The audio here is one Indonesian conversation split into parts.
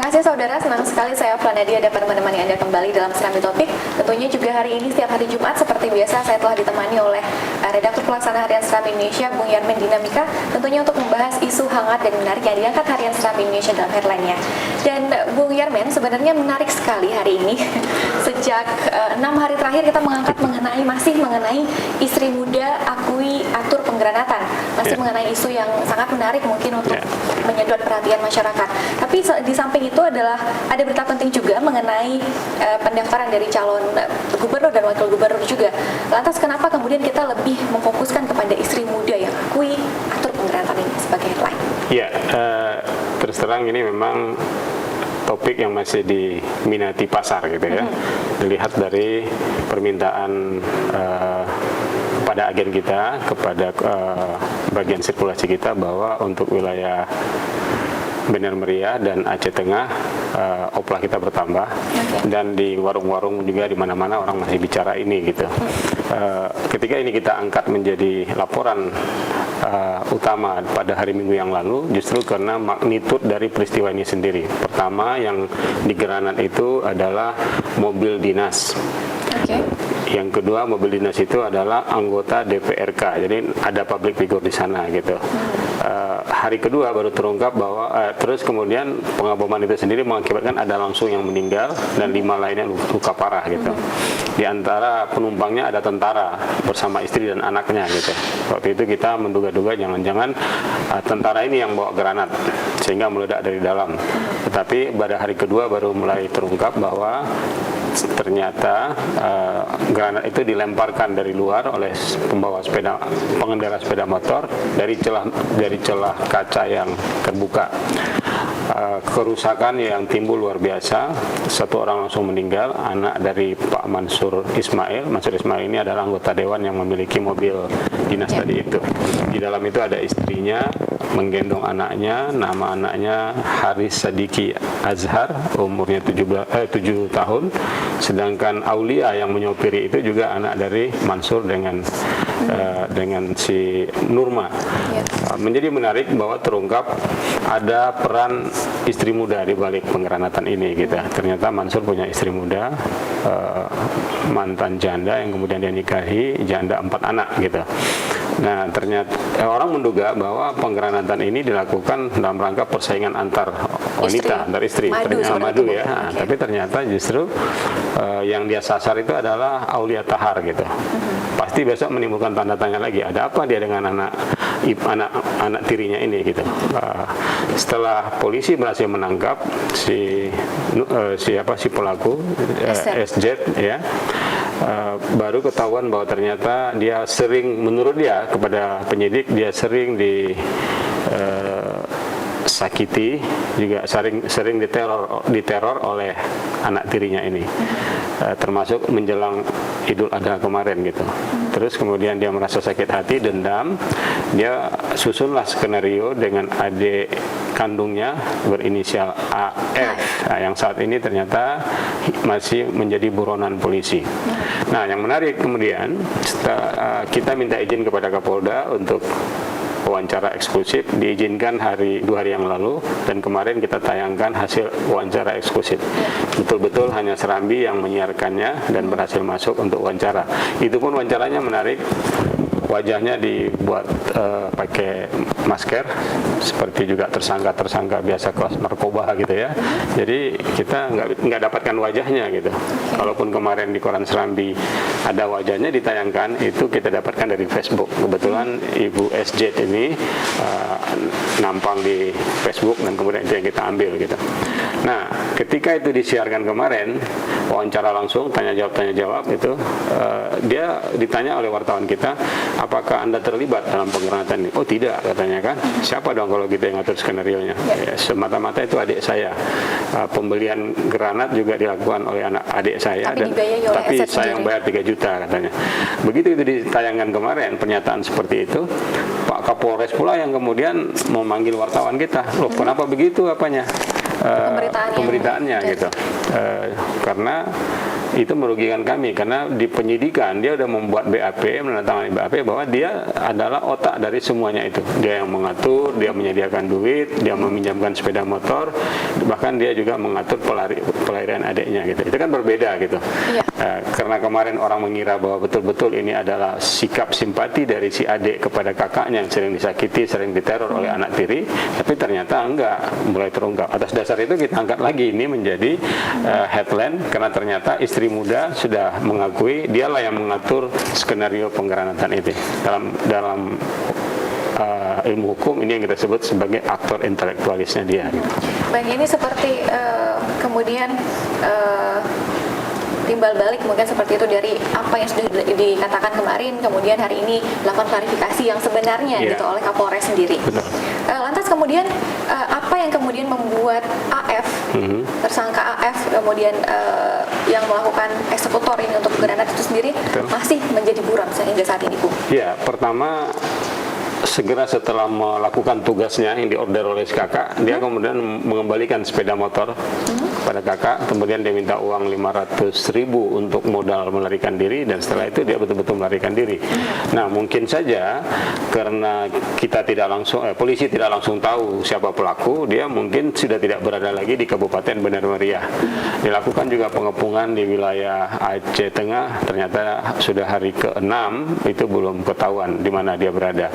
kasih saudara, senang sekali saya Nadia dapat menemani Anda kembali dalam Serambi Topik. Tentunya juga hari ini setiap hari Jumat seperti biasa saya telah ditemani oleh redaktur pelaksana Harian Serambi Indonesia Bung Yarmen Dinamika, tentunya untuk membahas isu hangat dan menarik yang diangkat Harian Serambi Indonesia dalam headline-nya. Dan Bung Yarmen, sebenarnya menarik sekali hari ini. Sejak 6 hari terakhir kita masih mengenai istri muda akui atur penggranatan, masih mengenai isu yang sangat menarik mungkin untuk menyedot perhatian masyarakat. Tapi di samping itu ada berita penting juga mengenai pendaftaran dari calon gubernur dan wakil gubernur juga. Lantas kenapa kemudian kita lebih memfokuskan kepada istri muda yang akui atur penggranatan ini sebagai headline? Ya, terus terang ini memang topik yang masih diminati pasar gitu ya. Dilihat dari permintaan kepada agen kita, kepada bagian sirkulasi kita bahwa untuk wilayah Bener Meriah dan Aceh Tengah oplah kita bertambah, dan di warung-warung juga di mana-mana orang masih bicara ini gitu. Ketika ini kita angkat menjadi laporan utama pada hari Minggu yang lalu, justru karena magnitud dari peristiwa ini sendiri. Pertama yang di Granat itu adalah mobil dinas. Yang kedua, mobil dinas itu adalah anggota DPRK, jadi ada public figure di sana gitu. Hari kedua baru terungkap bahwa terus kemudian pengaboman itu sendiri mengakibatkan ada langsung yang meninggal dan 5 lainnya luka parah gitu. Di antara penumpangnya ada tentara bersama istri dan anaknya gitu. Waktu itu kita menduga-duga jangan-jangan tentara ini yang bawa granat sehingga meledak dari dalam. Tetapi pada hari kedua baru mulai terungkap bahwa ternyata granat itu dilemparkan dari luar oleh pengendara sepeda motor dari celah kaca yang terbuka. Kerusakan yang timbul luar biasa. Satu orang langsung meninggal, anak dari Pak Mansur Ismail. Mansur Ismail ini adalah anggota dewan yang memiliki mobil dinas tadi itu. Di dalam itu ada istrinya menggendong anaknya, nama anaknya Haris Sadiki Azhar, umurnya 7 tahun. Sedangkan Aulia yang menyopiri itu juga anak dari Mansur dengan si Nurma. Menjadi menarik bahwa terungkap ada peran istri muda di balik penggranatan ini gitu. Ternyata Mansur punya istri muda, mantan janda yang kemudian dia nikahi, janda 4 anak gitu. Nah, ternyata orang menduga bahwa penggranatan ini dilakukan dalam rangka persaingan antar wanita, antar istri, madu ya. Nah, tapi ternyata justru yang dia sasar itu adalah Aulia Tahar gitu. Pasti besok menimbulkan tanda tanya lagi, ada apa dia dengan anak tirinya ini gitu. Setelah polisi berhasil menangkap si pelaku SZ ya, baru ketahuan bahwa ternyata dia sering, menurut dia kepada penyidik, dia sering sakiti, juga sering diteror oleh anak tirinya ini, termasuk menjelang Idul Adha kemarin gitu. Terus kemudian dia merasa sakit hati, dendam, dia susunlah skenario dengan adik kandungnya berinisial AF, yang saat ini ternyata masih menjadi buronan polisi. Nah, yang menarik kemudian kita minta izin kepada Kapolda untuk wawancara eksklusif, diizinkan 2 hari yang lalu, dan kemarin kita tayangkan hasil wawancara eksklusif. Betul-betul hanya Serambi yang menyiarkannya dan berhasil masuk untuk wawancara. Itu pun wawancaranya menarik. Wajahnya dibuat pakai masker, seperti juga tersangka biasa kelas narkoba gitu ya. Jadi kita nggak dapatkan wajahnya gitu. Kalaupun kemarin di koran Serambi ada wajahnya ditayangkan, itu kita dapatkan dari Facebook. Kebetulan Ibu SJ ini nampang di Facebook, dan kemudian itu yang kita ambil gitu. Nah, ketika itu disiarkan kemarin, wawancara langsung, tanya jawab itu, dia ditanya oleh wartawan kita, apakah Anda terlibat dalam penggranatan ini? Oh tidak, katanya kan. Siapa dong kalau kita yang ngatur skenario-nya? Ya, semata-mata itu adik saya. Pembelian granat juga dilakukan oleh adik saya, tapi saya yang bayar 3 juta katanya. Begitu itu ditayangkan kemarin, pernyataan seperti itu, Pak Kapolres pula yang kemudian memanggil wartawan kita. Loh, kenapa begitu apanya? Pemberitaannya gitu. Karena itu merugikan kami karena di penyidikan dia udah membuat BAP, menandatangani BAP bahwa dia adalah otak dari semuanya itu. Dia yang mengatur, dia menyediakan duit, dia meminjamkan sepeda motor, bahkan dia juga mengatur pelarian adiknya gitu. Itu kan berbeda gitu. Iya. Karena kemarin orang mengira bahwa betul-betul ini adalah sikap simpati dari si adik kepada kakaknya yang sering disakiti, sering diteror oleh anak tiri, tapi ternyata enggak, mulai terungkap. Atas dasar itu kita angkat lagi ini menjadi headline karena ternyata istri muda sudah mengakui dialah yang mengatur skenario penggranatan itu. Dalam ilmu hukum ini yang kita sebut sebagai aktor intelektualisnya dia. Baik, ini seperti kemudian timbal balik mungkin seperti itu dari apa yang sudah dikatakan kemarin, kemudian hari ini dilakukan klarifikasi yang sebenarnya gitu oleh Kapolres sendiri. Lantas kemudian apa yang kemudian membuat AF, tersangka AF kemudian yang melakukan eksekutor ini untuk granat itu sendiri masih menjadi buram sehingga saat ini, Bu? Ya, pertama segera setelah melakukan tugasnya yang diorder oleh si kakak, dia kemudian mengembalikan sepeda motor kepada kakak, kemudian dia minta uang 500.000 untuk modal melarikan diri, dan setelah itu dia betul-betul melarikan diri. Nah, mungkin saja karena kita tidak langsung, polisi tidak langsung tahu siapa pelaku, dia mungkin sudah tidak berada lagi di Kabupaten Benar Meriah. Dilakukan juga pengepungan di wilayah Aceh Tengah, ternyata sudah hari ke-6 itu belum ketahuan di mana dia berada.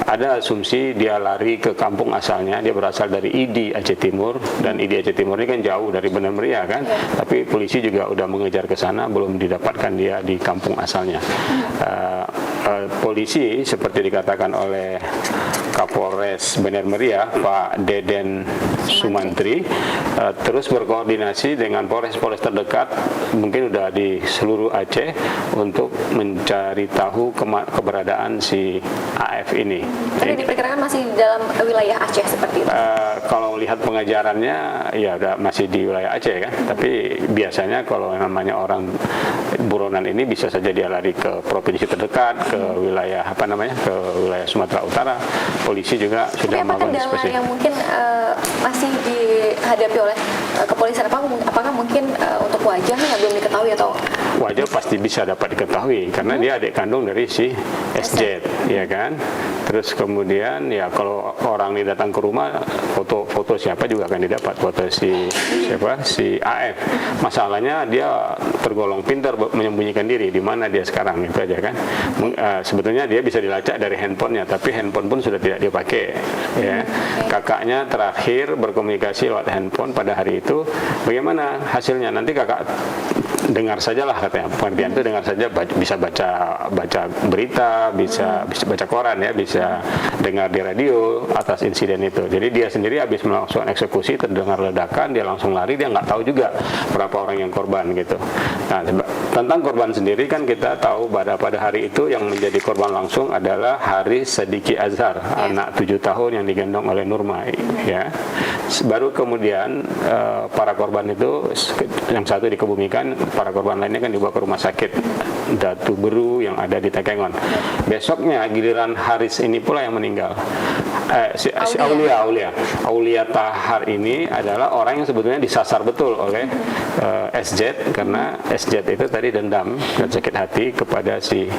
Ada asumsi dia lari ke kampung asalnya, dia berasal dari Idi Aceh Timur, dan Idi Aceh Timur ini kan jauh dari Benar Meriah kan, tapi polisi juga udah mengejar ke sana, belum didapatkan dia di kampung asalnya. Polisi seperti dikatakan oleh Kapolres Benar Meriah Pak Deden Sumantri terus berkoordinasi dengan Polres-Polres terdekat, mungkin udah di seluruh Aceh untuk mencari tahu keberadaan si AF ini. Tapi diperkirakan masih dalam wilayah Aceh seperti itu? Kalau lihat pengajarannya ya udah masih di wilayah Aceh kan, tapi biasanya kalau namanya orang buronan ini bisa saja dia lari ke provinsi terdekat, ke wilayah ke wilayah Sumatera Utara. Polisi juga sudah melakukan spesifik. Yang mungkin masih dihadapi oleh kepolisian, apakah mungkin untuk wajahnya belum diketahui atau? Wajah pasti bisa dapat diketahui karena dia adik kandung dari si SZ, ya kan. Terus kemudian ya kalau orang ini datang ke rumah, foto siapa juga akan didapat, foto si AF. Masalahnya dia tergolong pintar menyembunyikan diri di mana dia sekarang, itu aja kan. Sebetulnya dia bisa dilacak dari handphonenya, tapi handphone pun sudah tidak dia pakai. Ya. Kakaknya terakhir berkomunikasi lewat handphone pada hari itu. Bagaimana hasilnya? Nanti kakak dengar sajalah katanya. Pengertian itu dengar saja, bisa baca berita, bisa baca koran ya, bisa dengar di radio atas insiden itu. Jadi dia sendiri habis melakukan eksekusi, terdengar ledakan, dia langsung lari, dia nggak tahu juga berapa orang yang korban gitu. Nah, tentang korban sendiri kan kita tahu pada hari itu yang menjadi korban langsung adalah Haris Sadiki Azhar, anak 7 tahun yang digendong oleh Nurma ya. Baru kemudian para korban itu yang satu dikebumikan, para korban lainnya kan dibawa ke rumah sakit Datu Beru yang ada di Takengon. Besoknya giliran Haris ini pula yang meninggal. Si Aulia Tahar ini adalah orang yang sebetulnya disasar betul oleh SZ, karena SZ itu tadi dendam dan sakit hati kepada si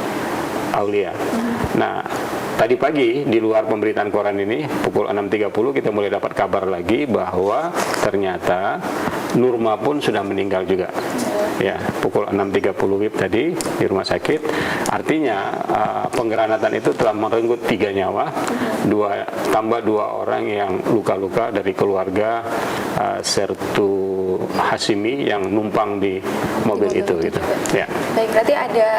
Aulia. Nah, tadi pagi di luar pemberitaan koran ini pukul 6.30 kita mulai dapat kabar lagi bahwa ternyata Nurma pun sudah meninggal juga. Ya, pukul 6.30 WIB tadi di rumah sakit. Artinya penggranatan itu telah merenggut 3 nyawa, tambah 2 orang yang luka-luka dari keluarga Sertu Hasimi yang numpang di mobil itu gitu. Ya. Baik, berarti ada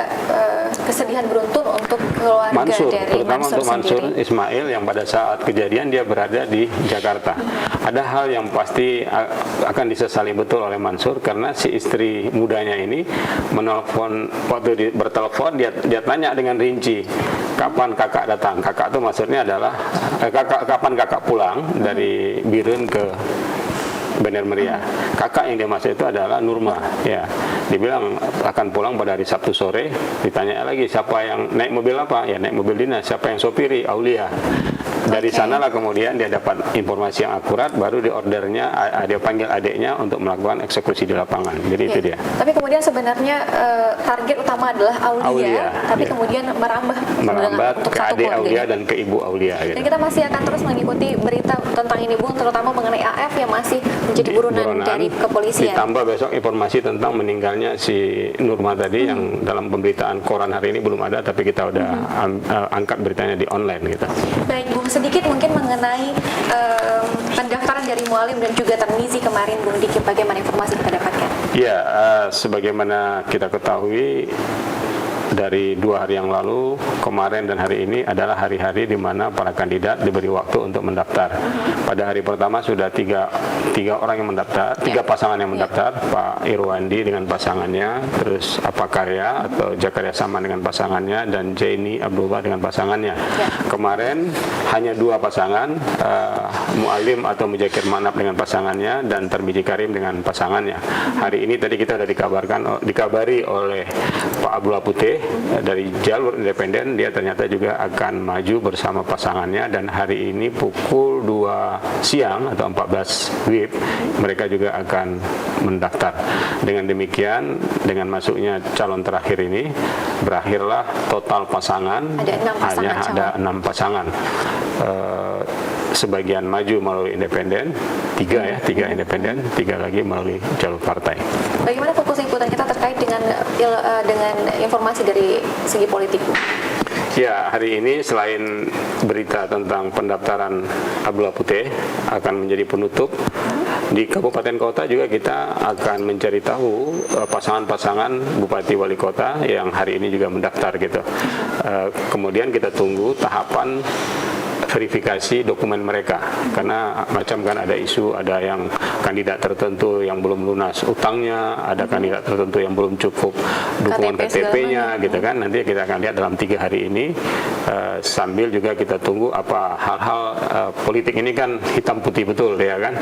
kesedihan beruntun untuk keluarga Mansur, dari terutama untuk Mansur sendiri. Ismail yang pada saat kejadian dia berada di Jakarta. Ada hal yang pasti akan disesali betul oleh Mansur karena si istri mudanya ini menelpon, waktu bertelepon dia tanya dengan rinci kapan kakak datang. Kakak itu maksudnya adalah kapan kakak pulang dari Birun ke Benar Meriah. Kakak yang dia maksud itu adalah Nurma ya. Dibilang akan pulang pada hari Sabtu sore. Ditanya lagi siapa yang naik mobil apa? Ya naik mobil dinas. Siapa yang sopiri? Aulia. Dari Oke. sanalah kemudian dia dapat informasi yang akurat, baru di ordernya dia panggil adiknya untuk melakukan eksekusi di lapangan. Jadi itu Oke. dia. Tapi kemudian sebenarnya target utama adalah Aulia, Aulia, tapi iya. kemudian merambah Merambat untuk ke satu adik keluarga. Aulia dan ke ibu Aulia Dan gitu. kita masih akan terus mengikuti berita tentang ini Bung, terutama mengenai AF yang masih menjadi buronan dari kepolisian. Ditambah besok informasi tentang meninggalnya si Nurma tadi yang dalam pemberitaan koran hari ini belum ada, tapi kita udah angkat beritanya di online gitu. Baik Bung, sedikit mungkin mengenai pendaftaran dari Mualim dan juga Tarmizi kemarin Bung Diki, bagaimana informasi kita dapatkan? Ya, sebagaimana kita ketahui dari 2 hari yang lalu, kemarin dan hari ini adalah hari-hari di mana para kandidat diberi waktu untuk mendaftar. Pada hari pertama sudah tiga orang yang mendaftar, 3 pasangan yang mendaftar, Pak Irwandi dengan pasangannya, terus Apa Karya atau Jakaria Saman dengan pasangannya, dan Jaini Abdullah dengan pasangannya. Kemarin hanya 2 pasangan, Mualim atau Mujakir Manap dengan pasangannya dan Tarmizi Karim dengan pasangannya. Hari ini tadi kita sudah dikabari oleh Pak Abdullah Putih dari jalur independen, dia ternyata juga akan maju bersama pasangannya, dan hari ini pukul 2 siang atau 14 WIB mereka juga akan mendaftar. Dengan demikian, dengan masuknya calon terakhir ini, berakhirlah total pasangan, Ada 6 pasangan hanya calon. ada 6 pasangan. Sebagian maju melalui independen, 3 independen, 3 lagi melalui jalur partai. Bagaimana fokus liputan kita terkait dengan informasi dari segi politik Bu? Ya, hari ini selain berita tentang pendaftaran Abdullah Putih akan menjadi penutup, di kabupaten kota juga kita akan mencari tahu pasangan-pasangan bupati wali kota yang hari ini juga mendaftar gitu. Kemudian kita tunggu tahapan verifikasi dokumen mereka, karena macam kan ada isu, ada yang kandidat tertentu yang belum lunas utangnya, ada kandidat tertentu yang belum cukup dukungan KTP-nya gitu kan. Nanti kita akan lihat dalam 3 hari ini, sambil juga kita tunggu apa hal-hal politik ini kan hitam putih betul ya kan,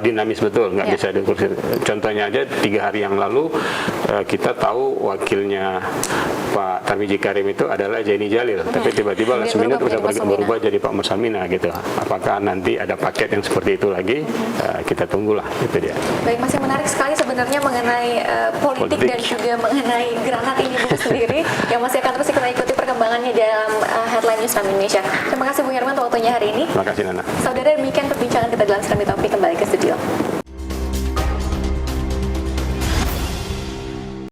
dinamis betul, nggak bisa diukur. Contohnya aja 3 hari yang lalu kita tahu wakilnya Pak Tarmizi Karim itu adalah Jaini Jalil, tapi tiba-tiba last minute udah berubah jadi Pak Mursalmina gitu. Apakah nanti ada paket yang seperti itu lagi? Kita tunggulah, itu dia. Baik, masih menarik sekali sebenarnya mengenai politik dan juga mengenai granat ini Bu sendiri yang masih akan terus kita ikuti perkembangannya dalam Headline News Serambi Indonesia. Terima kasih Bung Herman untuk waktunya hari ini. Terima kasih Nana. Saudara, demikian perbincangan kita dalam Serambi Topik, kembali ke studio.